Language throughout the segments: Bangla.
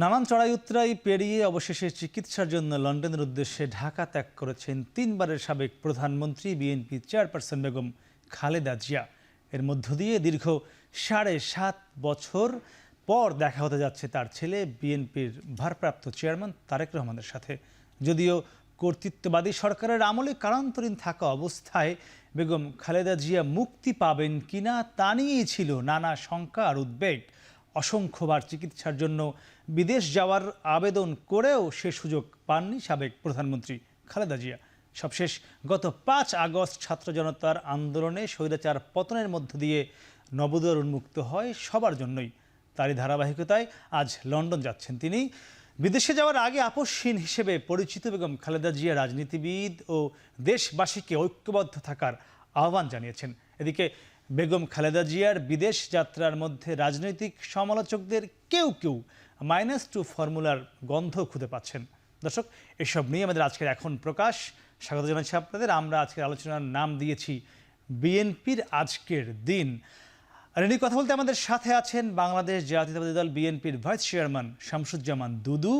নানান চড়াই উতরাই পেরিয়ে অবশেষে চিকিৎসার জন্য লন্ডনের উদ্দেশ্যে ঢাকা ত্যাগ করেছেন তিনবারের সাবেক প্রধানমন্ত্রী বিএনপি চেয়ারপারসন বেগম খালেদা জিয়া। এর মধ্য দিয়ে দীর্ঘ ৭.৫ বছর পর দেখা হতে যাচ্ছে তার ছেলে বিএনপির ভারপ্রাপ্ত চেয়ারম্যান তারেক রহমানের সাথে। যদিও কর্তৃত্ববাদী সরকারের আমলে কারান্তরীণ থাকা অবস্থায় বেগম খালেদা জিয়া মুক্তি পাবেন কিনা তা নিয়েই ছিল নানা শঙ্কা আর উদ্বেগ। অসংখ্যবার চিকিৎসার জন্য বিদেশ যাওয়ার আবেদন করেও সে সুযোগ পাননি সাবেক প্রধানমন্ত্রী খালেদা জিয়া। সবশেষ গত ৫ আগস্ট ছাত্র জনতার আন্দোলনে স্বৈরাচার পতনের মধ্য দিয়ে নবদুয়ার উন্মুক্ত হয় সবার জন্যই। তারই ধারাবাহিকতায় আজ লন্ডন যাচ্ছেন তিনি। বিদেশে যাওয়ার আগে আপসহীন হিসেবে পরিচিত বেগম খালেদা জিয়া রাজনীতিবিদ ও দেশবাসীকে ঐক্যবদ্ধ থাকার আহ্বান জানিয়েছেন। এদিকে বেগম খালেদা জিয়ার বিদেশ যাত্রার মধ্যে রাজনৈতিক সমালোচকদের কেউ -2 ফর্মুলার গন্ধ খুঁজে পাচ্ছেন। দর্শক, এসব নিয়ে আমাদের আজকের এখন প্রকাশ। স্বাগত জানাচ্ছি আপনাদের। আমরা আজকের আলোচনার নাম দিয়েছি বিএনপির আজকের দিন। আর এ নিয়ে কথা বলতে আমাদের সাথে আছেন বাংলাদেশ জাতীয়তাবাদী দল বিএনপির ভাইস চেয়ারম্যান শামসুজ্জামান দুদু,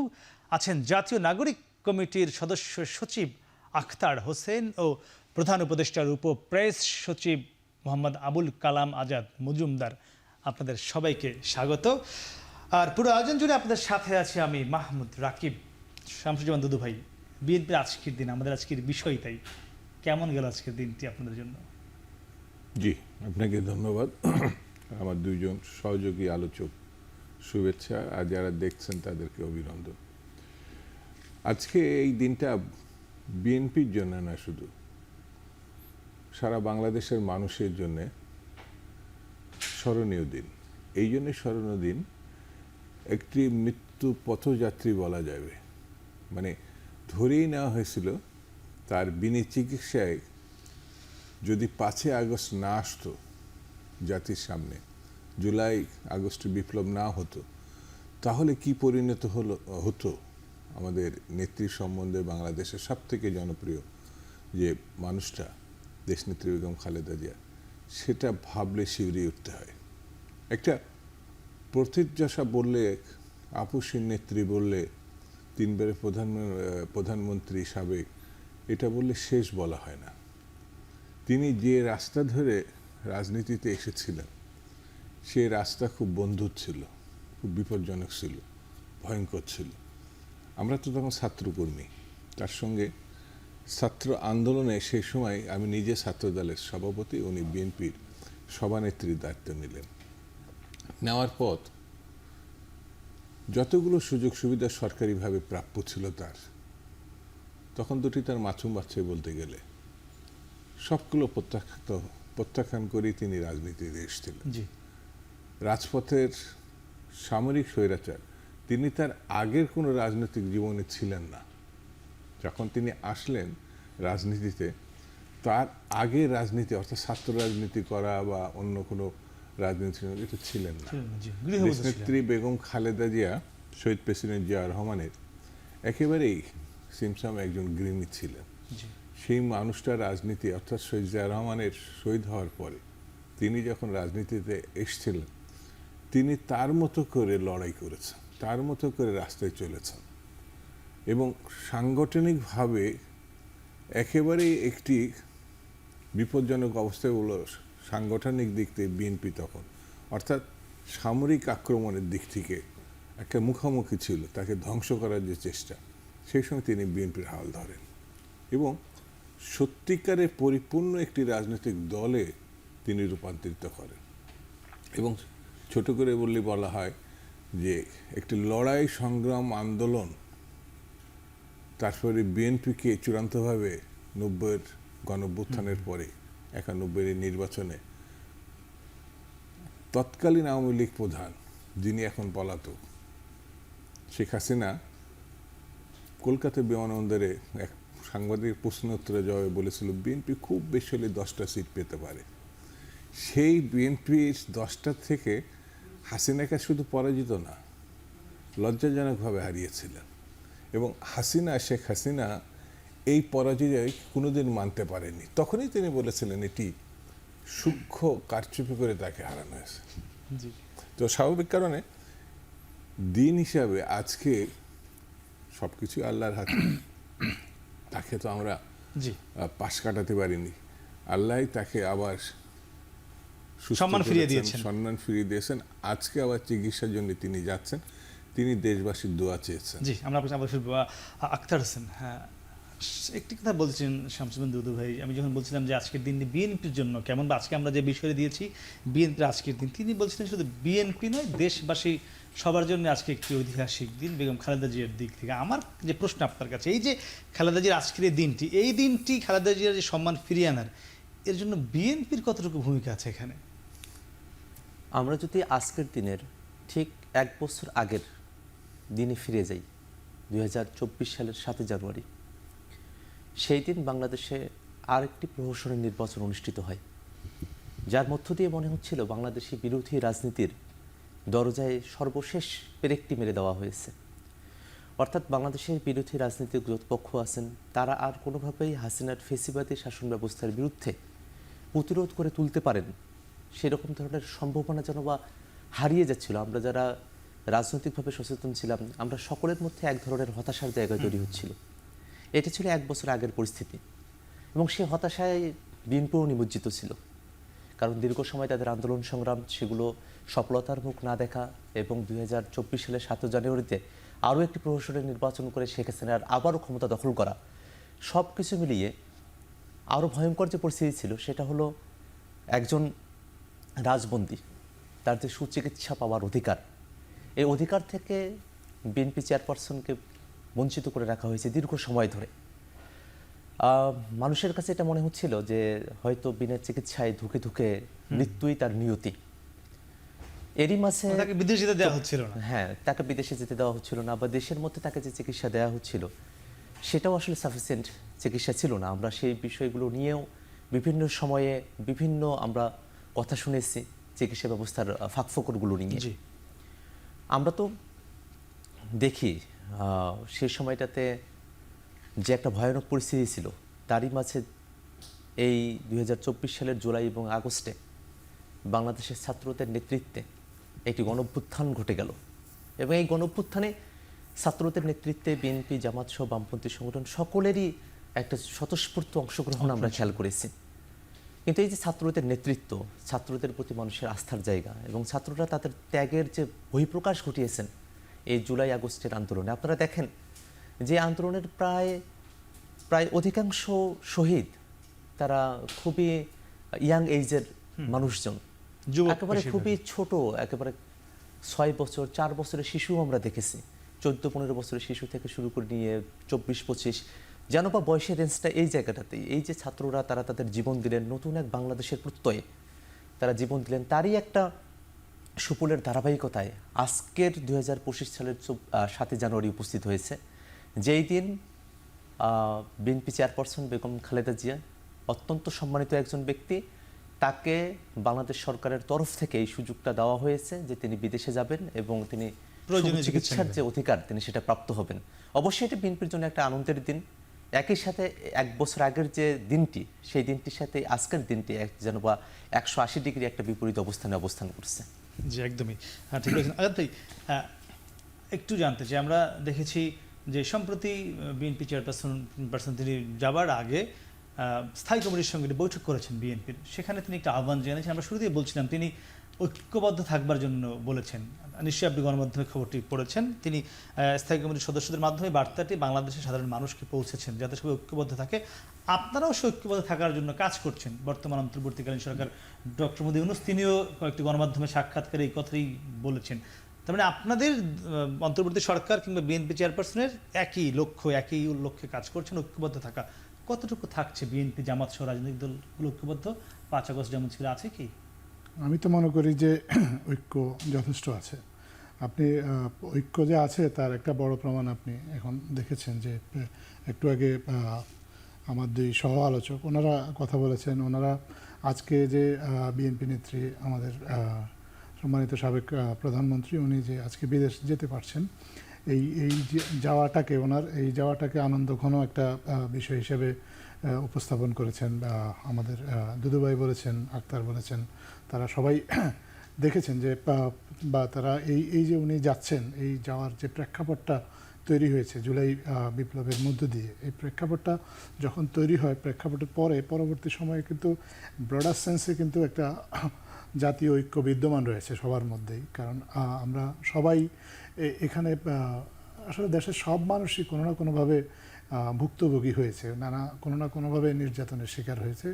আছেন জাতীয় নাগরিক কমিটির সদস্য সচিব আখতার হোসেন ও প্রধান উপদেষ্টার প্রেস সচিব মোহাম্মদ আবুল কালাম আজাদ মজুমদার। আপনাদের সবাইকে স্বাগত। আর পুরো আয়োজন জুড়ে আপনাদের সাথে আছি আমি মাহমুদ রাকিব। শামসুজ্জামান দুদু ভাই, বিএনপির আজকের দিন, আমাদের আজকের বিষয়, তাই কেমন গেল আজকের দিনটি আপনাদের জন্য? জি, আপনাকে ধন্যবাদ। আমার দুইজন সহযোগী আলোচক শুভেচ্ছা, আর যারা দেখছেন তাদেরকে অভিনন্দন। আজকে এই দিনটা বিএনপির জন্য না, শুধু সারা বাংলাদেশের মানুষের জন্যে স্মরণীয় দিন। এই জন্যে স্মরণীয় দিন, একটি মৃত্যু পথযাত্রী বলা যাবে, মানে ধরেই নেওয়া হয়েছিল তার বিনা চিকিৎসায় যদি ৫ আগস্ট না আসতো জাতির সামনে, জুলাই আগস্ট বিপ্লব না হতো, তাহলে কি পরিণত হতো আমাদের নেত্রী সম্বন্ধে বাংলাদেশের সবথেকে জনপ্রিয় যে মানুষটা দেশনেত্রী বেগম খালেদা জিয়া, সেটা ভাবলে শিউরে উঠতে হয়। একটা প্রথিতযশা বললে, আপসীন নেত্রী বললে, তিনবারের প্রধানমন্ত্রী সাবেক, এটা বললে শেষ বলা হয় না। তিনি যে রাস্তা ধরে রাজনীতিতে এসেছিলেন, সে রাস্তা খুব বন্ধুর ছিল, খুব বিপজ্জনক ছিল, ভয়ঙ্কর ছিল। আমরা তো তখন ছাত্রকর্মী, তার সঙ্গে ছাত্র আন্দোলনে সেই সময় আমি নিজে ছাত্র দলের সভাপতি, উনি বিএনপির সভানেত্রীর দায়িত্ব নিলেন। নেওয়ার পর যতগুলো সুযোগ সুবিধা সরকারিভাবে প্রাপ্য ছিল তার, তখন দুটি তার মাছুম বাচ্চাই বলতে গেলে, সবগুলো প্রত্যাখ্যান করেই তিনি রাজনীতিতে এসেছিলেন। রাজপথের সামরিক স্বৈরাচার, তিনি তার আগের কোনো রাজনৈতিক জীবনে ছিলেন না। যখন তিনি আসলেন রাজনীতিতে, তার আগে রাজনীতি অর্থাৎ ছাত্র রাজনীতি করা বা অন্য কোনো রাজনীতি এটা ছিলেন না। দেশনেত্রী বেগম খালেদা জিয়া শহীদ প্রেসিডেন্ট জিয়া রহমানের একেবারেই সিমসাম একজন গৃহিণী ছিলেন। সেই মানুষটা রাজনীতি অর্থাৎ শহীদ জিয়া রহমানের শহীদ হওয়ার পরে তিনি যখন রাজনীতিতে এসেছিলেন, তিনি তার মতো করে লড়াই করেছেন, তার মতো করে রাস্তায় চলেছেন এবং সাংগঠনিকভাবে একেবারেই একটি বিপজ্জনক অবস্থায় হলো সাংগঠনিক দিক থেকে বিএনপি তখন, অর্থাৎ সামরিক আক্রমণের দিক থেকে একটা মুখোমুখি ছিল, তাকে ধ্বংস করার যে চেষ্টা, সেই সময় তিনি বিএনপির হাল ধরেন এবং সত্যিকারের পরিপূর্ণ একটি রাজনৈতিক দলে তিনি রূপান্তরিত করেন। এবং ছোট করে বললে বলা হয় যে একটি লড়াই সংগ্রাম আন্দোলন, তারপরে বিএনপিকে চূড়ান্তভাবে 90-এর গণঅভ্যুত্থানের পরে 91-এর নির্বাচনে তৎকালীন আওয়ামী লীগ প্রধান, যিনি এখন পলাতক, শেখ হাসিনা কলকাতা বিমানবন্দরে এক সাংবাদিক প্রশ্ন উত্তরে জবাবে বলেছিল বিএনপি খুব বেশি হলে 10টা সিট পেতে পারে। সেই বিএনপির 10টা থেকে হাসিনাকে শুধু পরাজিত না, লজ্জাজনকভাবে হারিয়েছিলেন এবং শেখ হাসিনা এই পরাজয় কোনোদিন মানতে পারেনি। তখনই তিনি বলেছিলেন এটি সূক্ষ্ম কারচুপি করে তাকে হারানো হয়েছে। তো স্বাভাবিক কারণে দিন হিসাবে আজকে সবকিছু আল্লাহর হাতে। তাকে তো আমরা জি পাশ কাটাতে পারিনি। আল্লাহ তাকে আবার সুস্থ সম্মান ফিরিয়ে করেছেন, দিয়েছেন। সম্মান ফিরিয়ে দিয়েছেন। আজকে আবার চিকিৎসার জন্য তিনি যাচ্ছেন, তিনি দেশবাসীর দোয়া চেয়েছেন। জি আমরা আপনার আবার ফিরবো। আক্তার হোসেন, হ্যাঁ একটি কথা বলছেন শামসুদ্দিন দুদু ভাই, আমি যখন বলছিলাম যে আজকের দিন বিএনপির জন্য কেমন, বা আজকে আমরা যে বিষয়ে দিয়েছি বিএনপির আজকের দিন, তিনি বলছিলেন শুধু বিএনপি নয় দেশবাসী সবার জন্য আজকে একটি ঐতিহাসিক দিন বেগম খালেদা জিয়ার দিক থেকে। আমার যে প্রশ্ন আপনার কাছে, এই যে খালেদা জিয়ার আজকের এই দিনটি, এই দিনটি খালেদা জিয়ার যে সম্মান ফিরিয়ে আনার, এর জন্য বিএনপির কতটুকু ভূমিকা আছে এখানে? আমরা যদি আজকের দিনের ঠিক 1 বছর আগের দিনে ফিরে যাই, 2024 সালের 7 জানুয়ারি, সেই দিন বাংলাদেশে আরেকটি প্রহসনী নির্বাচন অনুষ্ঠিত হয়, যার মধ্য দিয়ে মনে হচ্ছিল বাংলাদেশি বিরোধী রাজনীতির দরজায় সর্বশেষ পেরেকটি মেরে দেওয়া হয়েছে। অর্থাৎ বাংলাদেশের বিরোধী রাজনীতির যত পক্ষ আছেন তারা আর কোনোভাবেই হাসিনার ফেসিবাদী শাসন ব্যবস্থার বিরুদ্ধে প্রতিরোধ করে তুলতে পারেন সেরকম ধরনের সম্ভাবনা যেন বা হারিয়ে যাচ্ছিল। আমরা যারা রাজনৈতিকভাবে সচেতন ছিলাম আমরা সকলের মধ্যে এক ধরনের হতাশার জায়গা তৈরি হচ্ছিল। এটি ছিল 1 বছর আগের পরিস্থিতি, এবং সেই হতাশায় বিএনপিও নিমজ্জিত ছিল। কারণ দীর্ঘ সময় তাদের আন্দোলন সংগ্রাম সেগুলো সফলতার মুখ না দেখা, এবং 2024 সালের 7 জানুয়ারিতে আরও একটি প্রহসনের নির্বাচন করে শেখ হাসিনার আবারও ক্ষমতা দখল করা, সব কিছু মিলিয়ে আরও ভয়ঙ্কর যে পরিস্থিতি ছিল সেটা হলো একজন রাজবন্দী তার যে সুচিকিৎসা পাওয়ার অধিকার, এই অধিকার থেকে বিএনপি চেয়ারপারসনকে বঞ্চিত করে রাখা হয়েছে দীর্ঘ সময় ধরে। মানুষের কাছে এটা মনে হচ্ছিল যে হয়তো বিনা চিকিৎসায় ধুকে ধুকে মৃত্যুই তার নিয়তি। এরই মাঝে তাকে বিদেশে যেতে দেওয়া হচ্ছিল না। হ্যাঁ, তাকে বিদেশে যেতে দেওয়া হচ্ছিল না, বা দেশের মধ্যে তাকে যে চিকিৎসা দেওয়া হচ্ছিল সেটাও আসলে সাফিসিয়েন্ট চিকিৎসা ছিল না। আমরা সেই বিষয়গুলো নিয়েও বিভিন্ন সময়ে বিভিন্ন আমরা কথা শুনেছি চিকিৎসা ব্যবস্থার ফাঁকফোকরগুলো নিয়ে। জি আমরা তো দেখি সেই সময়টাতে যে একটা ভয়ানক পরিস্থিতি ছিল, তারই মাঝে এই 2024 সালের জুলাই এবং আগস্টে বাংলাদেশের ছাত্রদের নেতৃত্বে একটি গণঅভ্যুত্থান ঘটে গেল, এবং এই গণঅভ্যুত্থানে ছাত্রদের নেতৃত্বে বিএনপি, জামাত সহ বামপন্থী সংগঠন সকলেরই একটা স্বতঃস্ফূর্ত অংশগ্রহণ আমরা খেয়াল করেছি। কিন্তু এই যে ছাত্রদের নেতৃত্ব, ছাত্রদের প্রতি মানুষের আস্থার জায়গা, এবং ছাত্ররা তাদের ত্যাগের যে বহিঃপ্রকাশ ঘটিয়েছেন এই জুলাই আগস্টের আন্দোলনে, আপনারা দেখেন যে আন্দোলনের প্রায় অধিকাংশ শহীদ তারা খুবই ইয়াং এইজের মানুষজন, একেবারে খুবই ছোট, একেবারে 6 বছর 4 বছরের শিশু আমরা দেখেছি, 14-15 বছরের শিশু থেকে শুরু করে নিয়ে 24-25, যেন বা বয়সের রেঞ্জটা এই জায়গাটাতেই। এই যে ছাত্ররা তারা তাদের জীবন দিলেন নতুন এক বাংলাদেশের প্রত্যয়ে, তারা জীবন দিলেন, তারই একটা সুফলের ধারাবাহিকতায় আজকের 2025 সালের 7 জানুয়ারি উপস্থিত হয়েছে, যেই দিন বিএনপি চেয়ারপারসন বেগম খালেদা জিয়া, অত্যন্ত সম্মানিত একজন ব্যক্তি, তাকে বাংলাদেশ সরকারের তরফ থেকে এই সুযোগটা দেওয়া হয়েছে যে তিনি বিদেশে যাবেন এবং তিনি চিকিৎসার যে অধিকার তিনি সেটা প্রাপ্ত হবেন। অবশ্যই এটা বিএনপির জন্য একটা আনন্দের দিন। একই সাথে 1 বছর আগের যে দিনটি, সেই দিনটির সাথে আজকের দিনটি যেন বা 180 ডিগ্রি একটা বিপরীত অবস্থানে অবস্থান করছে। জি একদমই, হ্যাঁ ঠিক বলেছেন। আচ্ছা একটু জানতে চাই, আমরা দেখেছি যে সম্প্রতি বিএনপি চেয়ারপারসন তিনি যাবার আগে স্থায়ী কমিটির সঙ্গে বৈঠক করেছেন বিএনপির, সেখানে তিনি একটা আহ্বান জানিয়েছেন। আমরা শুরুতেই বলছিলাম তিনি ঐক্যবদ্ধ থাকবার জন্য বলেছেন, নিশ্চয়ই আপনি গণমাধ্যমে খবরটি পড়েছেন। তিনি স্থায়ী কমিটির সদস্যদের মাধ্যমে বার্তাটি বাংলাদেশের সাধারণ মানুষকে পৌঁছেছেন যাতে সবাই ঐক্যবদ্ধ থাকে। আপনারাও সে ঐক্যবদ্ধ থাকার জন্য কাজ করছেন। বর্তমান অন্তর্বর্তীকালীন সরকার ডক্টর মোদি ইউনূস তিনিও কয়েকটি গণমাধ্যমে সাক্ষাৎকারে এই কথাই বলেছেন। তার মানে আপনাদের অন্তর্বর্তী সরকার কিংবা বিএনপি চেয়ারপারসনের একই লক্ষ্যে কাজ করছেন, ঐক্যবদ্ধ থাকা। কতটুকু থাকছে বিএনপি, জামাত সহ রাজনৈতিক দলগুলো ঐক্যবদ্ধ? 5 আগস্ট যেমন ছিল, আছে কি? আমি তো মনে করি যে ঐক্য যথেষ্ট আছে। আপনি ঐক্য যে আছে তার একটা বড় প্রমাণ আপনি এখন দেখেছেন যে একটু আগে আমার 2 সহ আলোচক ওনারা কথা বলেছেন। ওনারা আজকে যে বিএনপি নেত্রী আমাদের সম্মানিত সাবেক প্রধানমন্ত্রী, উনি যে আজকে বিদেশ যেতে পারছেন, এই যাওয়াটাকে আনন্দঘন একটা বিষয় হিসেবে উপস্থাপন করেছেন। আমাদের দুদুভাই বলেছেন, আক্তার বলেছেন, তারা সবাই দেখেছেন যে বা তারা এই যে উনি যাচ্ছেন, এই যাওয়ার যে প্রেক্ষাপটটা তৈরি হয়েছে জুলাই বিপ্লবের মধ্য দিয়ে, এই প্রেক্ষাপটটা যখন তৈরি হয়, প্রেক্ষাপটের পরবর্তী সময়ে কিন্তু ব্রডার সেন্সে কিন্তু একটা জাতীয় ঐক্য বিদ্যমান রয়েছে সবার মধ্যেই। কারণ আমরা সবাই এখানে আসলে দেশের সব মানুষই কোনো না কোনোভাবে ভুক্তভোগী হয়েছে, কোনো না কোনোভাবে নির্যাতনের শিকার হয়েছে,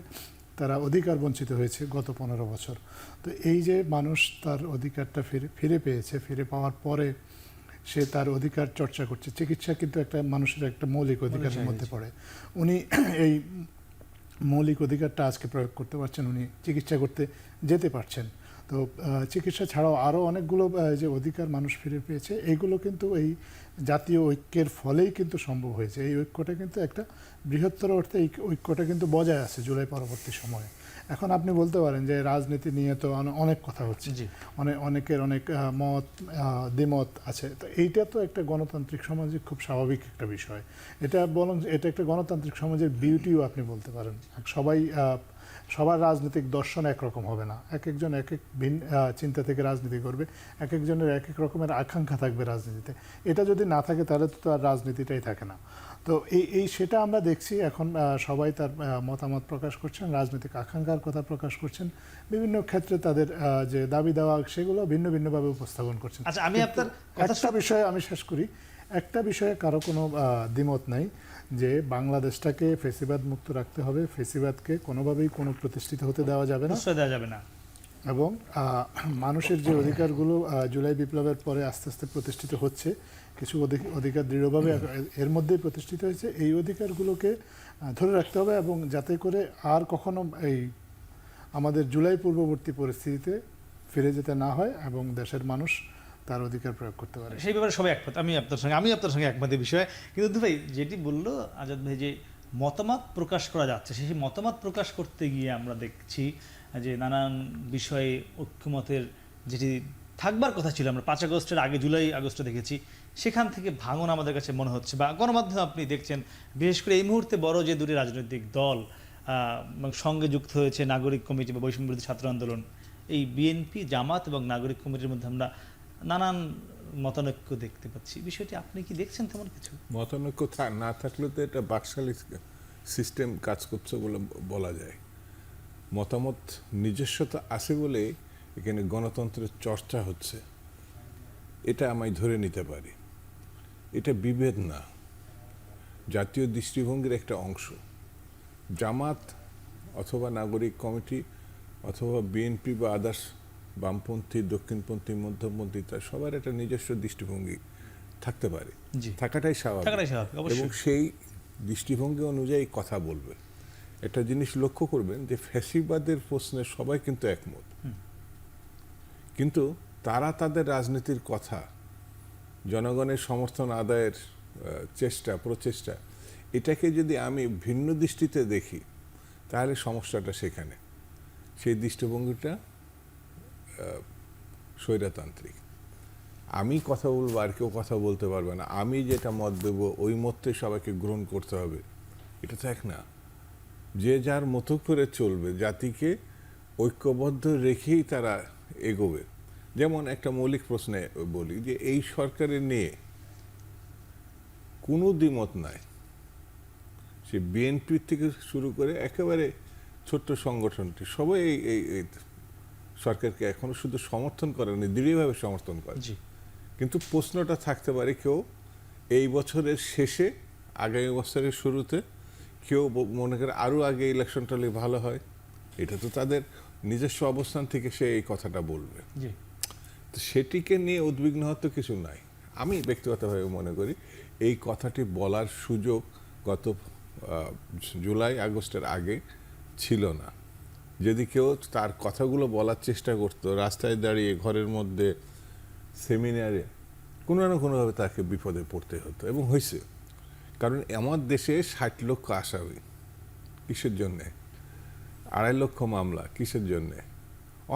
তারা অধিকার বঞ্চিত হয়েছে গত 15 বছর। তো এই যে মানুষ তার অধিকারটা ফিরে পেয়েছে, ফিরে পাওয়ার পরে সে তার অধিকার চর্চা করছে। চিকিৎসা কিন্তু একটা মানুষের একটা মৌলিক অধিকারের মধ্যে পড়ে। উনি এই মৌলিক অধিকারটা আজকে প্রয়োগ করতে পারছেন, উনি চিকিৎসা করতে যেতে পারছেন। তো চিকিৎসা ছাড়াও আরও অনেকগুলো যে অধিকার মানুষ ফিরে পেয়েছে, এইগুলো কিন্তু এই জাতীয় ঐক্যের ফলেই কিন্তু সম্ভব হয়েছে। এই ঐক্যটা কিন্তু একটা বৃহত্তর অর্থে এই ঐক্যটা কিন্তু বজায় আছে জুলাই পরবর্তী সময়ে। এখন আপনি বলতে পারেন যে রাজনীতি নিয়ে তো অনেক কথা হচ্ছে, অনেকের অনেক মত দ্বিমত আছে। তো এইটা তো একটা গণতান্ত্রিক সমাজে খুব স্বাভাবিক একটা বিষয়। এটা একটা গণতান্ত্রিক সমাজের বিউটিও আপনি বলতে পারেন। সবার রাজনৈতিক দর্শন একরকম হবে না, একজন এক ভিন্ন চিন্তা থেকে রাজনীতি করবে, একজনের এক রকমের আকাঙ্ক্ষা থাকবে রাজনীতিতে। এটা যদি না থাকে তাহলে তো আর রাজনীতিটাই থাকে না। তো সেটা আমরা দেখছি এখন সবাই তার মতামত প্রকাশ করছেন, রাজনৈতিক আকাঙ্ক্ষার কথা প্রকাশ করছেন, বিভিন্ন ক্ষেত্রে তাদের যে দাবি দেওয়া সেগুলো ভিন্ন ভিন্নভাবে উপস্থাপন করছেন। আচ্ছা, আমি আপনার একটা বিষয়ে আমি শেষ করি, একটা বিষয়ে কারো কোনো দ্বিমত নাই যে বাংলাদেশটাকে ফেসিবাদ মুক্ত রাখতে হবে, ফেসিবাদকে কোনোভাবেই কোনো প্রতিষ্ঠিত হতে দেওয়া যাবে না, এবং মানুষের যে অধিকারগুলো জুলাই বিপ্লবের পরে আস্তে আস্তে প্রতিষ্ঠিত হচ্ছে, কিছু অধিকার দৃঢ়ভাবে এর মধ্যেই প্রতিষ্ঠিত হয়েছে, এই অধিকারগুলোকে ধরে রাখতে হবে, এবং যাতে করে আর কখনো এই আমাদের জুলাই পূর্ববর্তী পরিস্থিতিতে ফিরে যেতে না হয় এবং দেশের মানুষ তার অধিকার প্রয়োগ করতে পারে। সেই ব্যাপারে সবাই একমত, আমি আপনার সঙ্গে একমত এই বিষয়ে। কিন্তু ভাই যেটি বললো আজাদ ভাই, যে মতামত প্রকাশ করা যাচ্ছে, সেই মতামত প্রকাশ করতে গিয়ে আমরা দেখছি যে নানান বিষয়ে ঐক্যমতের যেটি থাকবার কথা ছিল, আমরা 5 আগস্টের আগে জুলাই আগস্টে দেখেছি, সেখান থেকে ভাঙন আমাদের কাছে মনে হচ্ছে। বা গণমাধ্যমে আপনি দেখছেন, বিশেষ করে এই মুহূর্তে বড় যে দুটি রাজনৈতিক দল সঙ্গে যুক্ত হয়েছে, নাগরিক কমিটি বা বৈষম্য বিরোধী ছাত্র আন্দোলন, এই বিএনপি, জামাত এবং নাগরিক কমিটির মধ্যে আমরা নানান মতানৈক্য দেখতে পাচ্ছি। বিষয়টি আপনি কি দেখছেন তেমন কিছু? মতানৈক্য না থাকলে তো এটা বাকশালী সিস্টেম কাজ করছে বলে বলা যায়। মতামত নিজস্বতা আছে বলে এখানে গণতন্ত্রের চর্চা হচ্ছে, এটা আমি ধরে নিতে পারি। এটা বিভেদ না, জাতীয় দৃষ্টিভঙ্গির একটা অংশ। জামাত অথবা নাগরিক কমিটি অথবা বিএনপি বা আদার্স বামপন্থী, দক্ষিণপন্থী, মধ্যপন্থী, তার সবার একটা নিজস্ব দৃষ্টিভঙ্গি থাকতে পারে, থাকাটাই স্বাভাবিক, এবং সেই দৃষ্টিভঙ্গি অনুযায়ী কথা বলবে। একটা জিনিস লক্ষ্য করবেন যে ফ্যাসিবাদের প্রশ্নে সবাই কিন্তু একমত, কিন্তু তারা তাদের রাজনীতির কথা, জনগণের সমর্থন আদায়ের প্রচেষ্টা, এটাকে যদি আমি ভিন্ন দৃষ্টিতে দেখি তাহলে সমস্যাটা সেখানে। সেই দৃষ্টিভঙ্গিটা স্বৈরতান্ত্রিক। আমি কথা বলবো আর কেউ কথা বলতে পারবে না, আমি যেটা মত দেব ওই মতকে সবাইকে গ্রহণ করতে হবে, এটা তো এক না। যে যার মতো করে চলবে, জাতিকে ঐক্যবদ্ধ রেখেই তারা এগোবে। যেমন একটা মৌলিক প্রশ্নে বলি যে এই সরকারের নিয়ে কোনো দ্বিমত নাই, সে বিএনপি থেকে শুরু করে একেবারে ছোট্ট সংগঠনটি সবাই এই সরকারকে এখনো শুধু সমর্থন করেনি, দৃঢ়ভাবে সমর্থন করে। কিন্তু প্রশ্নটা থাকতে পারে কেউ এই বছরের শেষে, আগামী বছরের শুরুতে, কেউ মনে করে আরও আগে ইলেকশনটা হলে ভালো হয়। এটা তো তাদের নিজস্ব অবস্থান থেকে সে এই কথাটা বলবে। তো সেটিকে নিয়ে উদ্বিগ্ন হওয়ার তো কিছু নাই। আমি ব্যক্তিগতভাবে মনে করি এই কথাটি বলার সুযোগ গত জুলাই আগস্টের আগে ছিল না। যদি কেউ তার কথাগুলো বলার চেষ্টা করতো রাস্তায় দাঁড়িয়ে, ঘরের মধ্যে, সেমিনারে, কোনো না কোনোভাবে তাকে বিপদে পড়তে হতো, এবং হয়েছে। কারণ আমার দেশে 60 লক্ষ আসামি, কিসের জন্যে? 2.5 লক্ষ মামলা, কিসের জন্যে?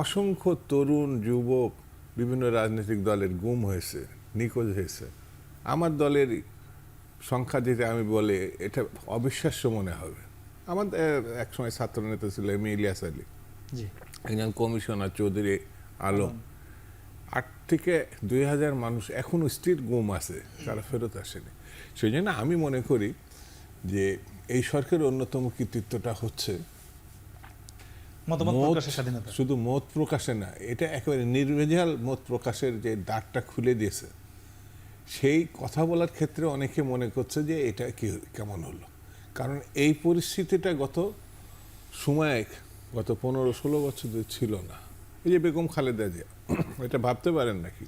অসংখ্য তরুণ যুবক বিভিন্ন রাজনৈতিক দলের গুম হয়েছে, নিখোঁজ হয়েছে। আমার দলের সংখ্যা যেটা আমি বলে এটা অবিশ্বাস্য মনে হবে। আমাদের একসময় ছাত্র নেতা ছিল এম ইলিয়াস আলী, একজন কমিশনার চৌধুরী আলম 8 থেকে 2000 মানুষ এখনো স্ট্রিট গুম আছে, তারা ফেরত আসেনি। সেই জন্য আমি মনে করি যে এই সরকারের অন্যতম কৃতিত্বটা হচ্ছে মতামত প্রকাশের স্বাধীনতা। শুধু মত প্রকাশে না, এটা একেবারে নির্ভেজাল মত প্রকাশের যে দ্বারটা খুলে দিয়েছে, সেই কথা বলার ক্ষেত্রে অনেকে মনে করছে যে এটা কেমন হলো। কারণ এই পরিস্থিতিটা গত 15-16 বছর ধরে ছিল না। এই যে বেগম খালেদা জিয়া, এটা ভাবতে পারেন নাকি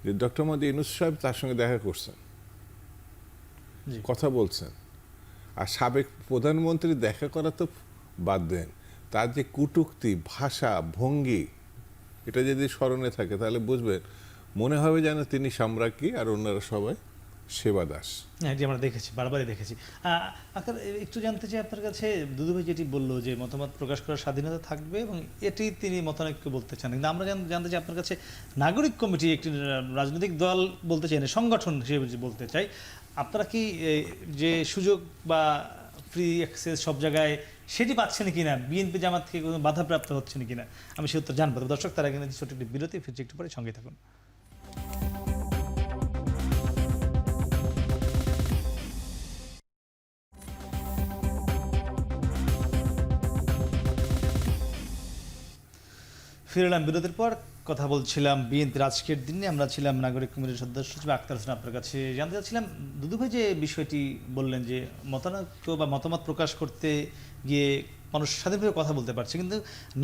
যে ডক্টর মোহাম্মদ ইউনূস সাহেব তার সঙ্গে দেখা করছেন, জি। কথা বলছেন, আর সাবেক প্রধানমন্ত্রী দেখা করা তো বাদ দেন, তার যে কটূক্তি, ভাষা, ভঙ্গি, এটা যদি স্মরণে থাকে তাহলে বুঝবেন, মনে হবে যেন তিনি সম্রাজ্ঞী আর অন্যরা সবাই সেবাদাস। হ্যাঁ, যে আমরা দেখেছি, বারবারই দেখেছি। আপনার একটু জানতে চাই আপনার কাছে, দুদুভাই যেটি বললো যে মতামত প্রকাশ করার স্বাধীনতা থাকবে এবং এটি তিনি মতানৈক্য বলতে চান, কিন্তু আমরা জানতে চাই আপনার কাছে নাগরিক কমিটি একটি রাজনৈতিক দল বলতে চাই না, সংগঠন হিসেবে বলতে চাই, আপনারা কি যে সুযোগ বা ফ্রি অ্যাক্সেস সব জায়গায় সেটি পাচ্ছেন কিনা, বিএনপি জামাত থেকে কোনো বাধাপ্রাপ্ত হচ্ছেন কিনা, আমি সে উত্তর জানবো। দর্শক, তারা কিন্তু ছোট একটি বিরতি, ফিরছি একটু পরে, সঙ্গে থাকুন। ফিরলাম বিরতির পর। কথা বলছিলাম বিএনপির আজকের দিনে, আমরা ছিলাম নাগরিক কমিটির সদস্য সচিব আক্তার হোসেন। আপনার কাছে জানতে চাচ্ছিলাম, দুদুভাই যে বিষয়টি বললেন যে মতানৈক্য বা মতামত প্রকাশ করতে গিয়ে মানুষ স্বাধীনভাবে কথা বলতে পারছে, কিন্তু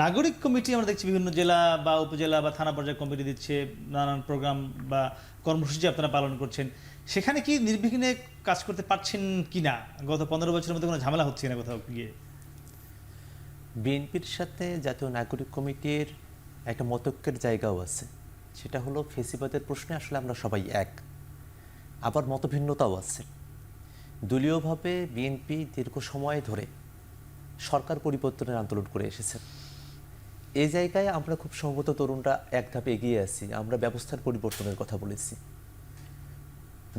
নাগরিক কমিটি আমরা দেখছি বিভিন্ন জেলা বা উপজেলা বা থানা পর্যায়ে কমিটি দিচ্ছে, নানান প্রোগ্রাম বা কর্মসূচি আপনারা পালন করছেন, সেখানে কি নির্বিঘ্নে কাজ করতে পারছেন কিনা? গত 15 বছরের মধ্যে কোনো ঝামেলা হচ্ছে না কোথাও গিয়ে? বিএনপির সাথে জাতীয় নাগরিক কমিটির একটা মতৈক্যের জায়গাও আছে, সেটা হলো ফেসিবাদের প্রশ্নে আসলে আমরা সবাই এক, আবার মতভিন্নতাও আছে। দলীয়ভাবে বিএনপি দীর্ঘ সময় ধরে সরকার পরিবর্তনের আন্দোলন করে এসেছে। এই জায়গায় আমরা খুব সম্ভবত তরুণরা এক ধাপে এগিয়ে আছি, আমরা ব্যবস্থার পরিবর্তনের কথা বলেছি।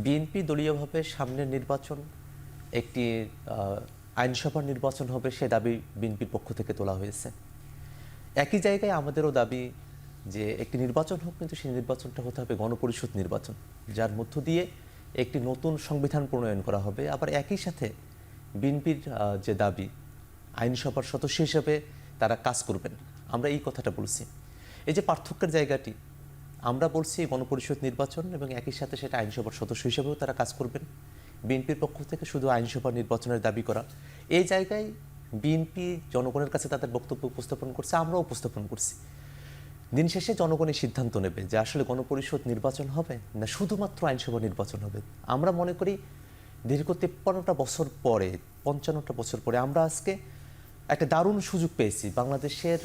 বিএনপি দলীয়ভাবে সামনের নির্বাচন একটি আইনসভার নির্বাচন হবে, সে দাবি বিএনপির পক্ষ থেকে তোলা হয়েছে। একই জায়গায় আমাদেরও দাবি যে একটি নির্বাচন হোক, কিন্তু সেই নির্বাচনটা হতে হবে গণপরিষদ নির্বাচন, যার মধ্য দিয়ে একটি নতুন সংবিধান প্রণয়ন করা হবে। আবার একই সাথে বিএনপির যে দাবি, আইনসভার সদস্য হিসেবে তারা কাজ করবেন, আমরা এই কথাটা বলছি। এই যে পার্থক্যের জায়গাটি, আমরা বলছি গণপরিষদ নির্বাচন এবং একই সাথে সেটা আইনসভার সদস্য হিসেবেও তারা কাজ করবেন। বিএনপির পক্ষ থেকে শুধু আইনসভা নির্বাচনের দাবি করা, এই জায়গায় বিএনপি জনগণের কাছে তাদের বক্তব্য উপস্থাপন করছে, আমরাও উপস্থাপন করছি। দিন শেষে জনগণই সিদ্ধান্ত নেবে যে আসলে গণপরিষদ নির্বাচন হবে না শুধুমাত্র আইনসভা নির্বাচন হবে। আমরা মনে করি দীর্ঘ 53টা বছর পরে, 55টা বছর পরে আমরা আজকে একটা দারুণ সুযোগ পেয়েছি বাংলাদেশের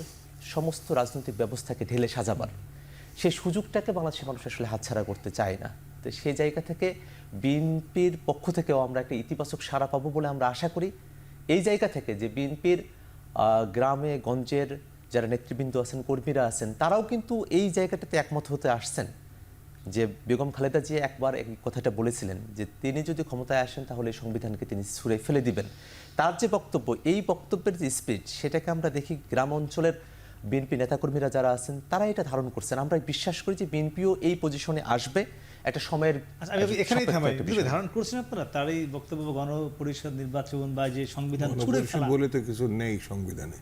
সমস্ত রাজনৈতিক ব্যবস্থাকে ঢেলে সাজাবার। সেই সুযোগটাকে বাংলাদেশের মানুষ আসলে হাতছাড়া করতে চায় না। তো সেই জায়গা থেকে বিএনপির পক্ষ থেকেও আমরা একটা ইতিবাচক সাড়া পাবো বলে আমরা আশা করি। এই জায়গা থেকে যে বিএনপির গ্রামে গঞ্জের যারা নেতৃবৃন্দ আছেন, কর্মীরা আছেন, তারাও কিন্তু এই জায়গাটাতে একমত হতে আসছেন যে বেগম খালেদা জিয়া একবার এই কথাটা বলেছিলেন যে তিনি যদি ক্ষমতায় আসেন তাহলে এই সংবিধানকে তিনি ছুঁড়ে ফেলে দিবেন। তার যে বক্তব্য, এই বক্তব্যের যে স্পিরিট, সেটাকে আমরা দেখি গ্রাম অঞ্চলের বিএনপি নেতাকর্মীরা যারা আছেন তারা এটা ধারণ করছেন। আমরা বিশ্বাস করি যে বিএনপিও এই পজিশনে আসবে একটা সময়ের। এখানেই থামাই, ধারণ করছেন আপনারা তার এই বক্তব্য, গণপরিষদ নির্বাচন বা যে সংবিধান ছুঁড়ে ফেলা বলে তো কিছু নেই সংবিধানে,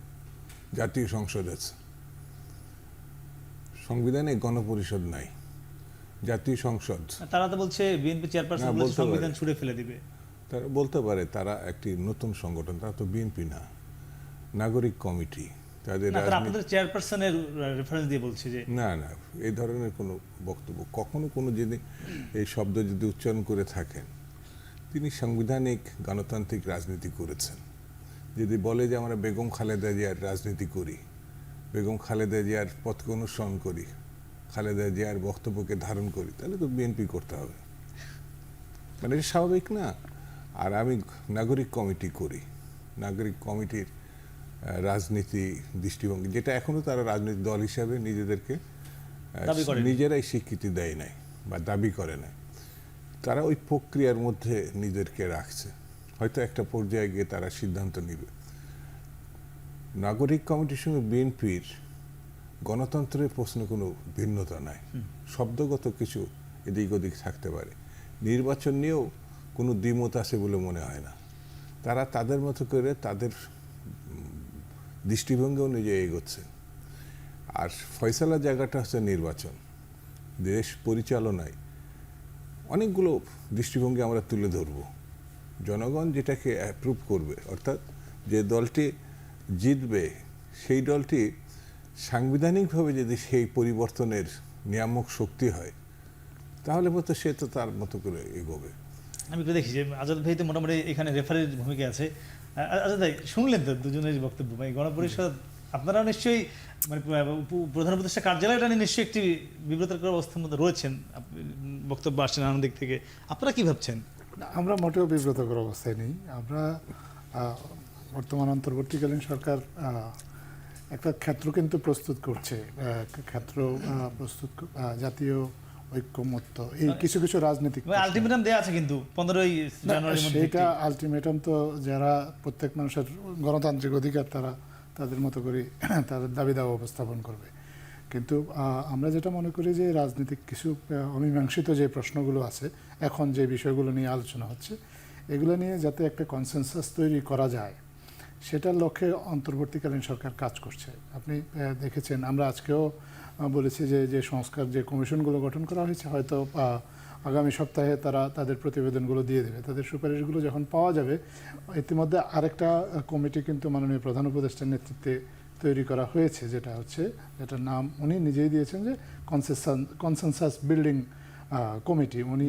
জাতীয় সংসদ আছে, সংবিধানে গণপরিষদ নাই, জাতীয় সংসদ। তারা তো বলছে বিএনপি চেয়ারপারসন বলছে সংবিধান ছুঁড়ে ফেলে দিবে। তারা বলতে পারে তারা একটি নতুন সংগঠন, তারা তো বিএনপি না, নাগরিক কমিটি। তাদের আপনাদের চেয়ারপারসনের রেফারেন্স দিয়ে বলছে যে না না, এই ধরনের কোনো বক্তব্য কখনো কোনো যদি এই শব্দ যদি উচ্চারণ করে থাকেন, তিনি সাংবিধানিক গণতান্ত্রিক রাজনীতি করেছেন। যদি বলে যে আমরা বেগম খালেদা জিয়ার রাজনীতি করি, বেগম খালেদা জিয়ার পথকে অনুসরণ করি, খালেদা জিয়ার বক্তব্যকে ধারণ করি, তাহলে তো বিএনপি করতে হবে, মানে এটা স্বাভাবিক না। আর আমি নাগরিক কমিটি করি, নাগরিক কমিটির রাজনীতি দৃষ্টিভঙ্গি, যেটা এখনো তারা রাজনৈতিক দল হিসাবে নিজেদেরকে নিজেরাই স্বীকৃতি দেয় নাই বা দাবি করে নাই, তারা ওই প্রক্রিয়ার মধ্যে নিজেদেরকে রাখছে। হয়তো একটা পর্যায়ে গিয়ে তারা সিদ্ধান্ত নেবে। নাগরিক কমিটির সঙ্গে বিএনপির গণতন্ত্রের প্রশ্নে কোনো ভিন্নতা নাই, শব্দগত কিছু এদিক ওদিক থাকতে পারে। নির্বাচন নিয়েও কোনো দ্বিমত আছে বলে মনে হয় না। তারা তাদের মতো করে তাদের দৃষ্টিভঙ্গি অনুযায়ী এগোচ্ছে। আর ফয়সালা জায়গাটা হচ্ছে নির্বাচন। দেশ পরিচালনায় অনেকগুলো দৃষ্টিভঙ্গি আমরা তুলে ধরব। জনগণ যেটাকে অ্যাপ্রুভ করবে, অর্থাৎ যে দলটি জিতবে সেই দলটি সাংবিধানিকভাবে যদি সেই পরিবর্তনের নিয়ামক শক্তি হয়, তাহলে মতো সে তো তার মতো করে এগোবে। আমি একটু দেখি যে আজাদ ভাই তো মোটামুটি এখানে রেফারির ভূমিকা আছে। আজাদ ভাই, শুনলেন তো দুজনের বক্তব্য। ভাই, গণপরিষদ আপনারা নিশ্চয়ই মানে প্রধান উপদেষ্টা কার্যালয়টা নিয়ে নিশ্চয়ই একটি বিব্রতকর অবস্থার মধ্যে রয়েছেন। বক্তব্য আসছেন নানান দিক থেকে, আপনারা কি ভাবছেন? আমরা মোটেও বিব্রতকর অবস্থায় নেই। আমরা বর্তমান অন্তর্বর্তীকালীন সরকার একটা ক্ষেত্র কিন্তু প্রস্তুত করছে, ক্ষেত্র প্রস্তুত জাতীয় ঐক্যমত্য এই কিছু কিছু রাজনৈতিক আলটিমেটাম দেয়া আছে কিন্তু 15ই জানুয়ারির মধ্যে। সেটা আলটিমেটাম তো যারা প্রত্যেক মানুষের গণতান্ত্রিক অধিকার তারা তাদের মতো করে তাদের দাবি দাওয়া উপস্থাপন করবে। কিন্তু আমরা যেটা মনে করি যে রাজনৈতিক কিছু অমীমাংসিত যে প্রশ্নগুলো আছে, এখন যে বিষয়গুলো নিয়ে আলোচনা হচ্ছে, এগুলো নিয়ে যাতে একটা কনসেনসাস তৈরি করা যায়, সেটার লক্ষ্যে অন্তর্বর্তীকালীন সরকার কাজ করছে। আপনি দেখেছেন, আমরা আজকেও বলেছি যে সংস্কার যে কমিশনগুলো গঠন করা হয়েছে, হয়তো আগামী সপ্তাহে তারা তাদের প্রতিবেদনগুলো দিয়ে দেবে। তাদের সুপারিশগুলো যখন পাওয়া যাবে, ইতিমধ্যে আরেকটা কমিটি কিন্তু মাননীয় প্রধান উপদেষ্টার নেতৃত্বে তৈরি করা হয়েছে, যেটার নাম উনি নিজেই দিয়েছেন যে কনসেনসাস বিল্ডিং কমিটি। উনি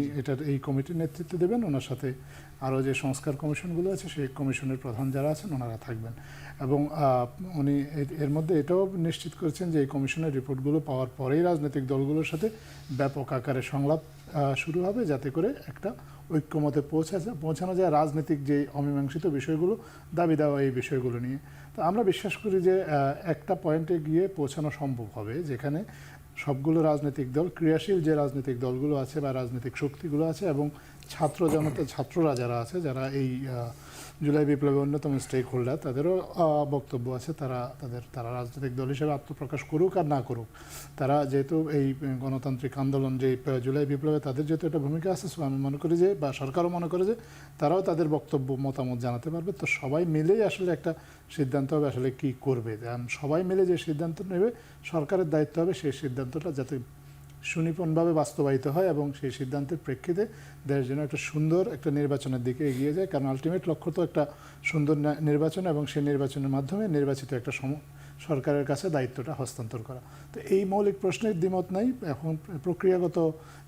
এই কমিটির নেতৃত্ব দেবেন। ওনার সাথে আরও যে সংস্কার কমিশনগুলো আছে সেই কমিশনের প্রধান যারা আছেন ওনারা থাকবেন। এবং উনি এর মধ্যে এটাও নিশ্চিত করেছেন যে এই কমিশনের রিপোর্টগুলো পাওয়ার পরেই রাজনৈতিক দলগুলোর সাথে ব্যাপক আকারে সংলাপ শুরু হবে, যাতে করে একটা ঐক্যমতে পৌঁছানো যায় রাজনৈতিক যে অমীমাংসিত বিষয়গুলো, দাবি দেওয়া এই বিষয়গুলো নিয়ে। তো আমরা বিশ্বাস করি যে একটা পয়েন্টে গিয়ে পৌঁছানো সম্ভব হবে, যেখানে সবগুলো রাজনৈতিক দল, ক্রিয়াশীল যে রাজনৈতিক দলগুলো আছে বা রাজনৈতিক শক্তিগুলো আছে, এবং ছাত্ররা যারা আছে, যারা এই জুলাই বিপ্লবের অন্যতম স্টেক হোল্ডার, তাদেরও বক্তব্য আছে। তারা রাজনৈতিক দল হিসেবে আত্মপ্রকাশ করুক আর না করুক, তারা যেহেতু এই গণতান্ত্রিক আন্দোলন যে জুলাই বিপ্লবে তাদের যেহেতু একটা ভূমিকা আছে, আমি মনে করি যে, বা সরকারও মনে করে যে তারাও তাদের বক্তব্য মতামত জানাতে পারবে। তো সবাই মিলেই আসলে একটা সিদ্ধান্ত হবে আসলে কি করবে। সবাই মিলে যে সিদ্ধান্ত নেবে, সরকারের দায়িত্ব হবে সেই সিদ্ধান্তটা যাতে সুনিপুণভাবে বাস্তবায়িত হয় এবং সেই সিদ্ধান্তের প্রেক্ষিতে দেশ যেন একটা সুন্দর একটা নির্বাচনের দিকে এগিয়ে যায়। কারণ আলটিমেট লক্ষ্য তো একটা সুন্দর নির্বাচন, এবং সেই নির্বাচনের মাধ্যমে নির্বাচিত একটা সরকারের কাছে দায়িত্বটা হস্তান্তর করা। তো এই মৌলিক প্রশ্নের দ্বিমত নাই। এখন প্রক্রিয়াগত